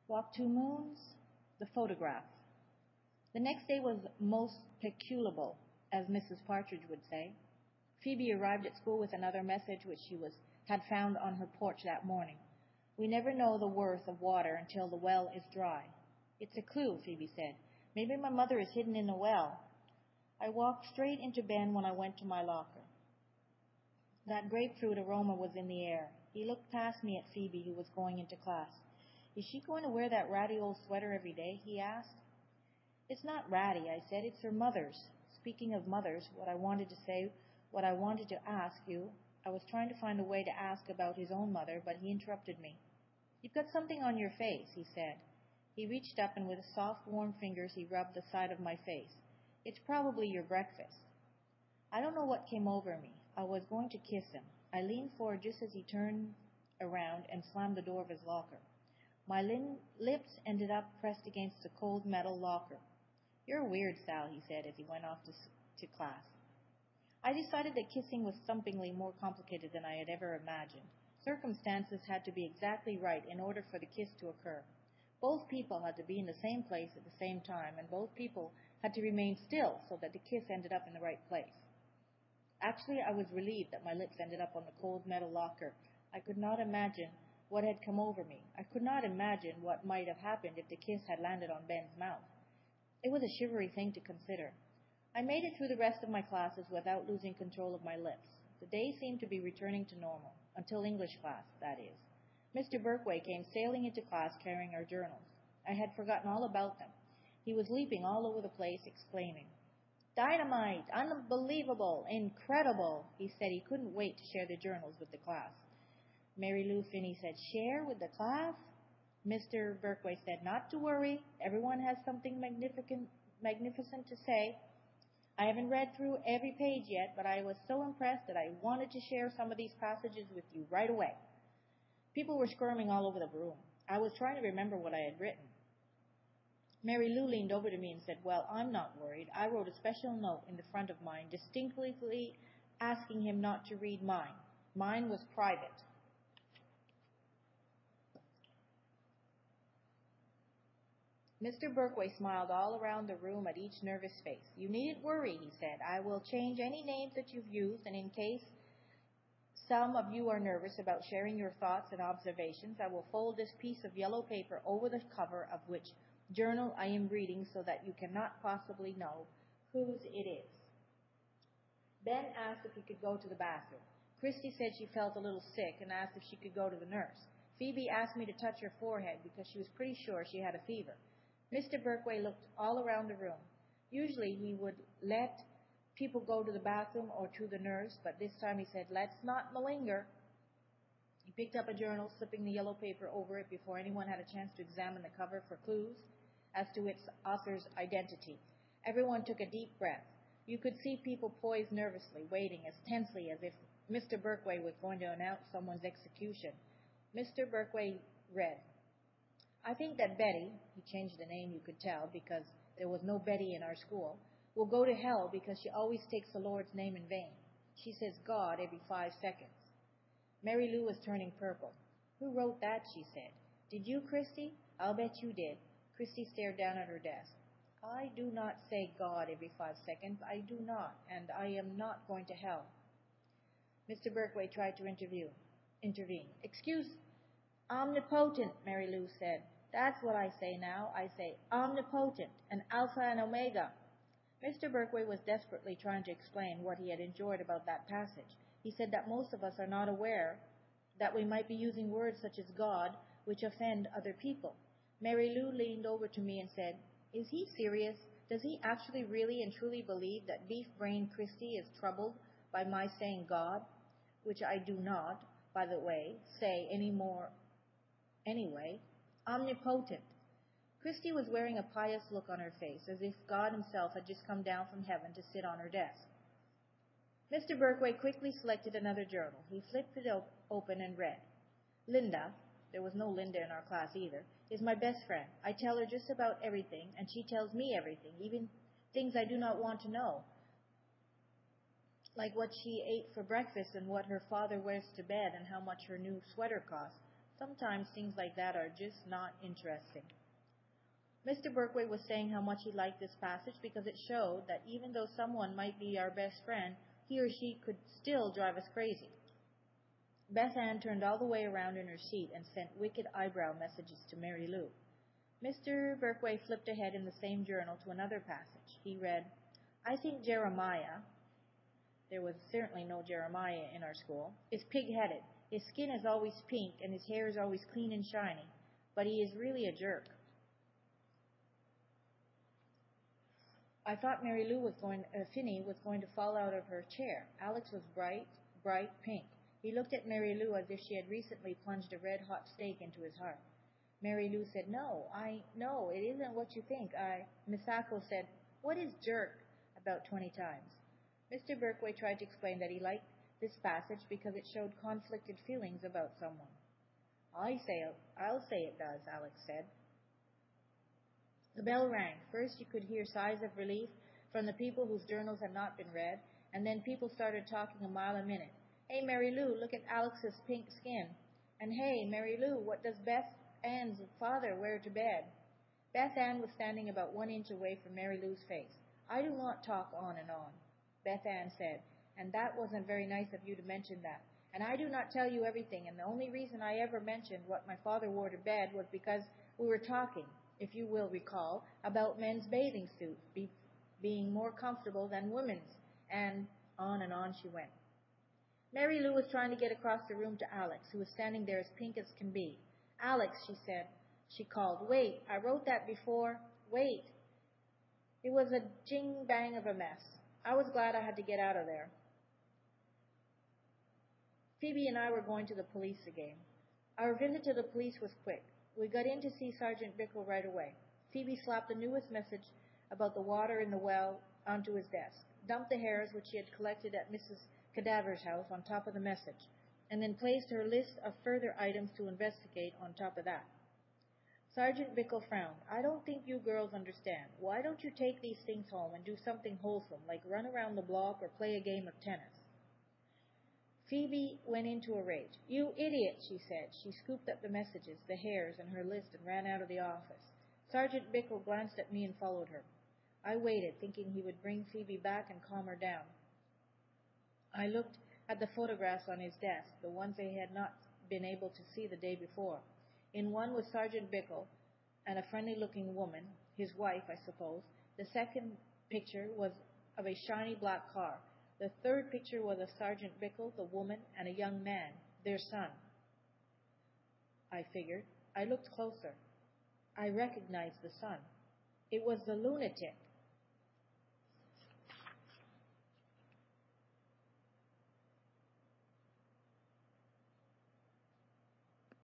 Walk two moons, the photograph. The next day was most peculable, as Mrs. Partridge would say. Phoebe arrived at school with another message which had found on her porch that morning. We never know the worth of water until the well is dry. It's a clue, Phoebe said. Maybe my mother is hidden in the well. I walked straight into Ben when I went to my locker. That grapefruit aroma was in the air. He looked past me at Phoebe, who was going into class. Is she going to wear that ratty old sweater every day? He asked. It's not ratty, I said. It's her mother's. Speaking of mothers, what I wanted to ask you, I was trying to find a way to ask about his own mother, but he interrupted me. You've got something on your face, he said. He reached up and with soft, warm fingers he rubbed the side of my face. It's probably your breakfast. I don't know what came over me. I was going to kiss him. I leaned forward just as he turned around and slammed the door of his locker. My lips ended up pressed against the cold metal locker. You're weird, Sal, he said as he went off to class. I decided that kissing was somethingly more complicated than I had ever imagined. Circumstances had to be exactly right in order for the kiss to occur. Both people had to be in the same place at the same time, and both people had to remain still so that the kiss ended up in the right place. Actually, I was relieved that my lips ended up on the cold metal locker. I could not imagine what had come over me. I could not imagine what might have happened if the kiss had landed on Ben's mouth. It was a shivery thing to consider. I made it through the rest of my classes without losing control of my lips. The day seemed to be returning to normal, until English class, that is. Mr. Berkway came sailing into class carrying our journals. I had forgotten all about them. He was leaping all over the place, exclaiming, Dynamite! Unbelievable! Incredible! He said he couldn't wait to share the journals with the class. Mary Lou Finney said, Share with the class? Mr. Berkway said, Not to worry. Everyone has something magnificent to say. I haven't read through every page yet, but I was so impressed that I wanted to share some of these passages with you right away. People were squirming all over the room. I was trying to remember what I had written. Mary Lou leaned over to me and said, Well, I'm not worried. I wrote a special note in the front of mine, distinctly asking him not to read mine. Mine was private. Mr. Berkway smiled all around the room at each nervous face. You needn't worry, he said. I will change any names that you've used, and in case some of you are nervous about sharing your thoughts and observations, I will fold this piece of yellow paper over the cover of which journal I am reading so that you cannot possibly know whose it is. Ben asked if he could go to the bathroom. Christy said she felt a little sick and asked if she could go to the nurse. Phoebe asked me to touch her forehead because she was pretty sure she had a fever. Mr. Berkway looked all around the room. Usually he would let people go to the bathroom or to the nurse, but this time he said, Let's not malinger. He picked up a journal, slipping the yellow paper over it before anyone had a chance to examine the cover for clues as to its author's identity. Everyone took a deep breath. You could see people poised nervously, waiting as tensely as if Mr. Berkway was going to announce someone's execution. Mr. Berkway read, I think that Betty, he changed the name you could tell because there was no Betty in our school, will go to hell because she always takes the Lord's name in vain. She says God every 5 seconds. Mary Lou was turning purple. Who wrote that, she said. Did you, Christy? I'll bet you did. Christy stared down at her desk. I do not say God every 5 seconds. I do not, and I am not going to hell. Mr. Berkway tried to intervene. Excuse, omnipotent, Mary Lou said. That's what I say now. I say omnipotent, and Alpha and Omega. Mr. Berkway was desperately trying to explain what he had enjoyed about that passage. He said that most of us are not aware that we might be using words such as God, which offend other people. Mary Lou leaned over to me and said, Is he serious? Does he actually really and truly believe that beef-brained Christy is troubled by my saying God, which I do not, by the way, say anymore anyway? Omnipotent. Christy was wearing a pious look on her face, as if God himself had just come down from heaven to sit on her desk. Mr. Berkway quickly selected another journal. He flipped it open and read, Linda, there was no Linda in our class either, is my best friend. I tell her just about everything, and she tells me everything, even things I do not want to know, like what she ate for breakfast and what her father wears to bed and how much her new sweater costs. Sometimes things like that are just not interesting. Mr. Berkway was saying how much he liked this passage because it showed that even though someone might be our best friend, he or she could still drive us crazy. Beth Ann turned all the way around in her seat and sent wicked eyebrow messages to Mary Lou. Mr. Berkway flipped ahead in the same journal to another passage. He read, I think Jeremiah, there was certainly no Jeremiah in our school, is pig-headed. His skin is always pink and his hair is always clean and shiny, but he is really a jerk. I thought Finney was going to fall out of her chair. Alex was bright pink. He looked at Mary Lou as if she had recently plunged a red-hot steak into his heart. Mary Lou said, No, it isn't what you think. Misako said, What is jerk? About 20 times. Mr. Berkway tried to explain that he liked this passage because it showed conflicted feelings about someone. I'll say it does, Alex said. The bell rang. First you could hear sighs of relief from the people whose journals had not been read, and then people started talking a mile a minute. Hey, Mary Lou, look at Alex's pink skin. And hey, Mary Lou, what does Beth Ann's father wear to bed? Beth Ann was standing about 1 inch away from Mary Lou's face. I do not talk on and on, Beth Ann said, and that wasn't very nice of you to mention that. And I do not tell you everything, and the only reason I ever mentioned what my father wore to bed was because we were talking, if you will recall, about men's bathing suits being more comfortable than women's, and on she went. Mary Lou was trying to get across the room to Alex, who was standing there as pink as can be. Alex, she said. She called, Wait, I wrote that before. Wait. It was a jing-bang of a mess. I was glad I had to get out of there. Phoebe and I were going to the police again. Our visit to the police was quick. We got in to see Sergeant Bickle right away. Phoebe slapped the newest message about the water in the well onto his desk, dumped the hairs which she had collected at Mrs. Cadaver's house on top of the message, and then placed her list of further items to investigate on top of that. Sergeant Bickle frowned. I don't think you girls understand. Why don't you take these things home and do something wholesome, like run around the block or play a game of tennis? Phoebe went into a rage. You idiot, she said. She scooped up the messages, the hairs, and her list and ran out of the office. Sergeant Bickle glanced at me and followed her. I waited, thinking he would bring Phoebe back and calm her down. I looked at the photographs on his desk, the ones they had not been able to see the day before. In one was Sergeant Bickle and a friendly-looking woman, his wife, I suppose. The second picture was of a shiny black car. The third picture was of Sergeant Bickle, the woman, and a young man, their son. I figured. I looked closer. I recognized the son. It was the lunatic.